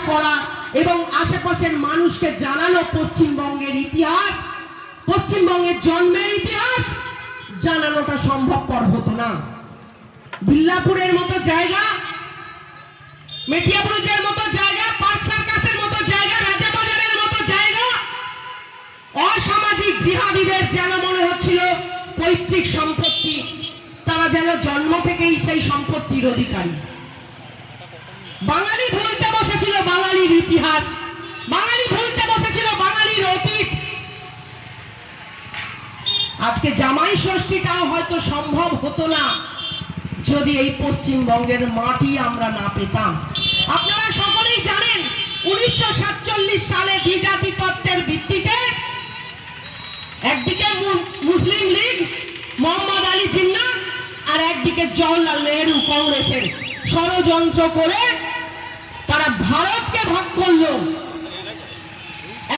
করা এবং আশেপাশের মানুষকে জানানো পশ্চিমবঙ্গের ইতিহাস, পশ্চিমবঙ্গের জন্মের ইতিহাস জানানোটা সম্ভবপর হতো না। বিল্লাপুরের মতো জায়গা, মেটিয়াবুরুজের মতো জায়গা, পার্ক সার্কাসের মতো জায়গা, রাজাবাজারের মতো জায়গা অসামাজিক জিহাদিদের যেন মনে হচ্ছিল পৈতৃক সম্পত্তি, তারা যেন জন্ম থেকেই সেই সম্পত্তির অধিকারী। বাঙালি ভুলতে বসেছিল বাঙালির ইতিহাস, বাঙালি ভুলতে বসেছিল বাঙালির অতীত। আজকে জামাই ষষ্ঠীটাও হয়তো সম্ভব হতো না যদি এই পশ্চিমবঙ্গের মাটি আমরা না পেতাম। আপনারা সকলেই জানেন 1947 সালে দ্বিজাতি তত্ত্বের ভিত্তিতে একদিকে মুসলিম লীগ মোহাম্মদ আলী জিন্নাহ আর একদিকে জওহরলাল নেহরু কংগ্রেসের ষড়যন্ত্র করে তারা ভারতকে ভাগ করলো।